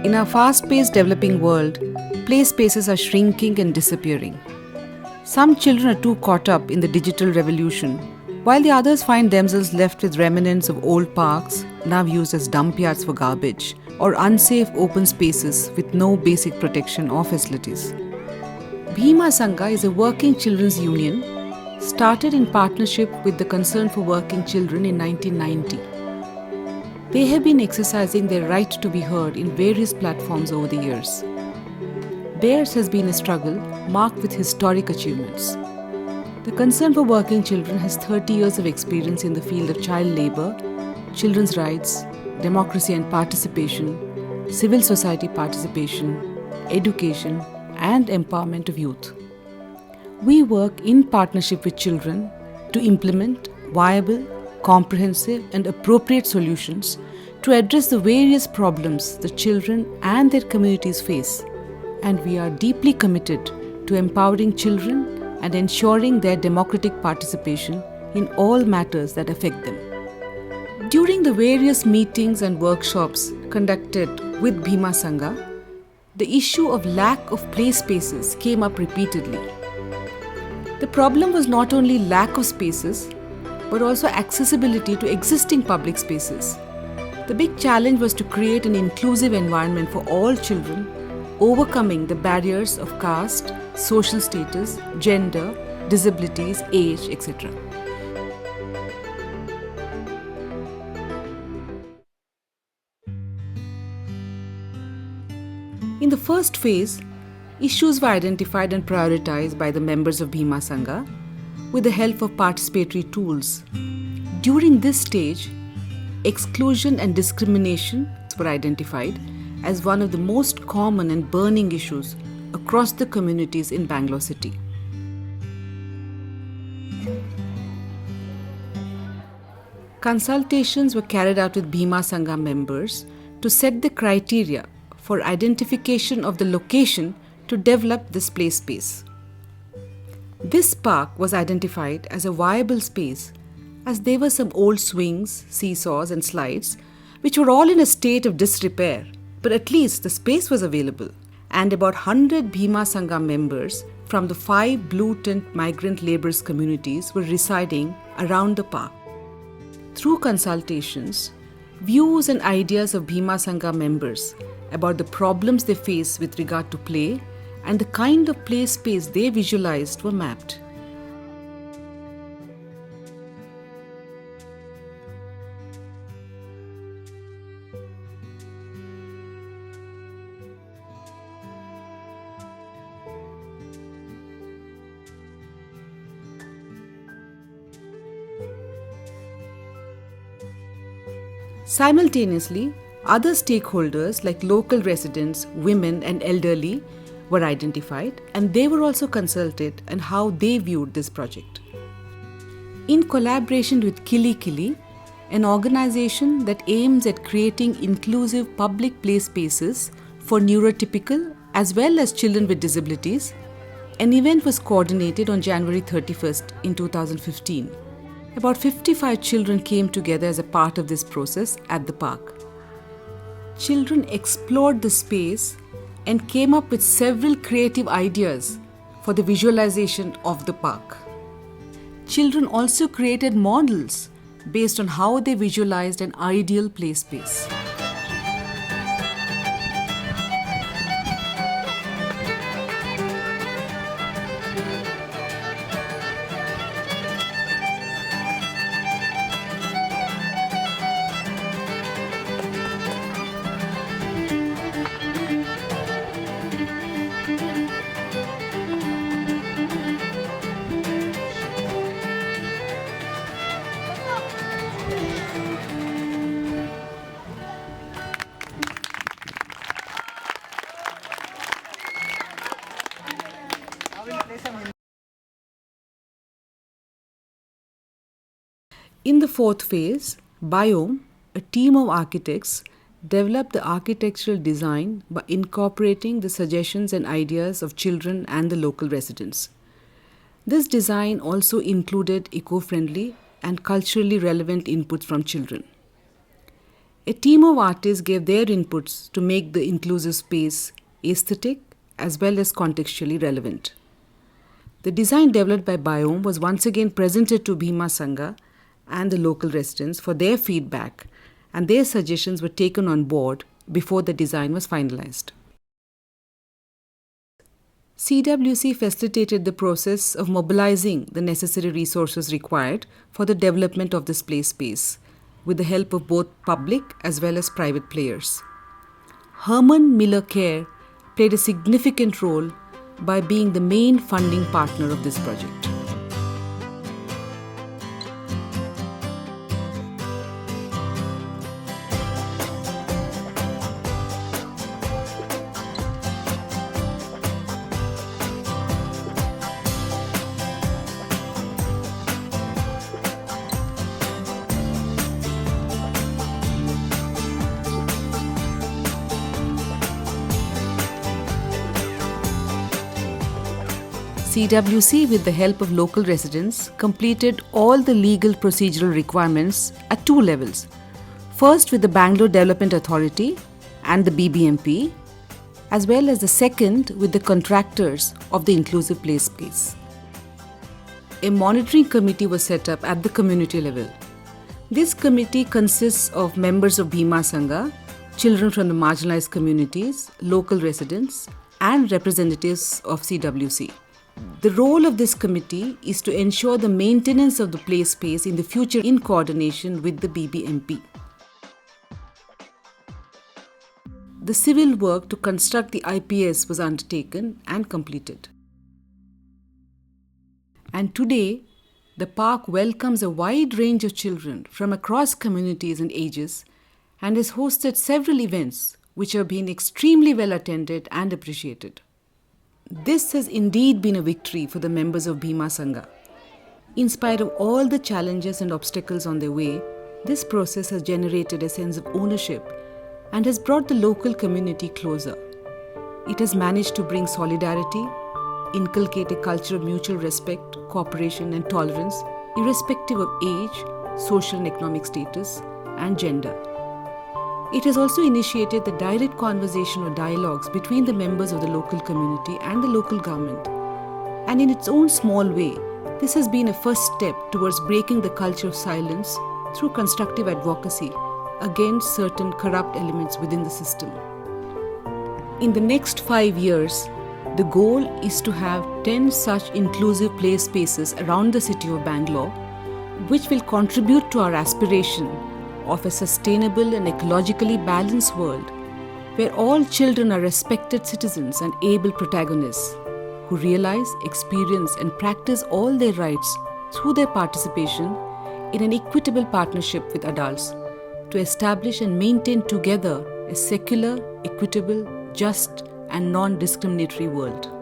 In our fast-paced developing world, play spaces are shrinking and disappearing. Some children are too caught up in the digital revolution, while the others find themselves left with remnants of old parks, now used as dump yards for garbage, or unsafe open spaces with no basic protection or facilities. Bhima Sangha is a working children's union started in partnership with the Concern for Working Children in 1990. They have been exercising their right to be heard in various platforms over the years. Theirs has been a struggle marked with historic achievements. The Concern for Working Children has 30 years of experience in the field of child labour, children's rights, democracy and participation, civil society participation, education, and empowerment of youth. We work in partnership with children to implement viable, comprehensive, and appropriate solutions to address the various problems the children and their communities face. And we are deeply committed to empowering children and ensuring their democratic participation in all matters that affect them. During the various meetings and workshops conducted with Bhima Sangha, the issue of lack of play spaces came up repeatedly. The problem was not only lack of spaces, but also accessibility to existing public spaces. The big challenge was to create an inclusive environment for all children, overcoming the barriers of caste, social status, gender, disabilities, age, etc. In the first phase, issues were identified and prioritized by the members of Bhima Sangha with the help of participatory tools. During this stage, exclusion and discrimination were identified as one of the most common and burning issues across the communities in Bangalore city. Consultations were carried out with Bhima Sangha members to set the criteria for identification of the location to develop this play space. This park was identified as a viable space as there were some old swings, seesaws and slides which were all in a state of disrepair, but at least the space was available, and about 100 Bhima Sangha members from the 5 blue tent migrant labourers communities were residing around the park. Through consultations, views and ideas of Bhima Sangha members about the problems they face with regard to play and the kind of play space they visualized were mapped. Simultaneously, other stakeholders like local residents, women and elderly were identified, and they were also consulted on how they viewed this project. In collaboration with Kili Kili, an organization that aims at creating inclusive public play spaces for neurotypical as well as children with disabilities, an event was coordinated on January 31st in 2015. About 55 children came together as a part of this process at the park. Children explored the space and came up with several creative ideas for the visualization of the park. Children also created models based on how they visualized an ideal play space. In the fourth phase, Biome, a team of architects, developed the architectural design by incorporating the suggestions and ideas of children and the local residents. This design also included eco-friendly and culturally relevant inputs from children. A team of artists gave their inputs to make the inclusive space aesthetic as well as contextually relevant. The design developed by Biome was once again presented to Bhima Sangha and the local residents for their feedback, and their suggestions were taken on board before the design was finalized. CWC facilitated the process of mobilizing the necessary resources required for the development of this play space, with the help of both public as well as private players. Herman Miller Care played a significant role by being the main funding partner of this project. CWC, with the help of local residents, completed all the legal procedural requirements at two levels. First with the Bangalore Development Authority and the BBMP, as well as the second with the contractors of the inclusive play space. A monitoring committee was set up at the community level. This committee consists of members of Bhima Sangha, children from the marginalized communities, local residents, and representatives of CWC. The role of this committee is to ensure the maintenance of the play space in the future in coordination with the BBMP. The civil work to construct the IPS was undertaken and completed. And today, the park welcomes a wide range of children from across communities and ages and has hosted several events which have been extremely well attended and appreciated. This has indeed been a victory for the members of Bhima Sangha. In spite of all the challenges and obstacles on their way, this process has generated a sense of ownership and has brought the local community closer. It has managed to bring solidarity, inculcate a culture of mutual respect, cooperation and tolerance, irrespective of age, social and economic status, and gender. It has also initiated the direct conversation or dialogues between the members of the local community and the local government. And in its own small way, this has been a first step towards breaking the culture of silence through constructive advocacy against certain corrupt elements within the system. In the next 5 years, the goal is to have 10 such inclusive play spaces around the city of Bangalore, which will contribute to our aspiration of a sustainable and ecologically balanced world where all children are respected citizens and able protagonists who realize, experience and practice all their rights through their participation in an equitable partnership with adults to establish and maintain together a secular, equitable, just and non-discriminatory world.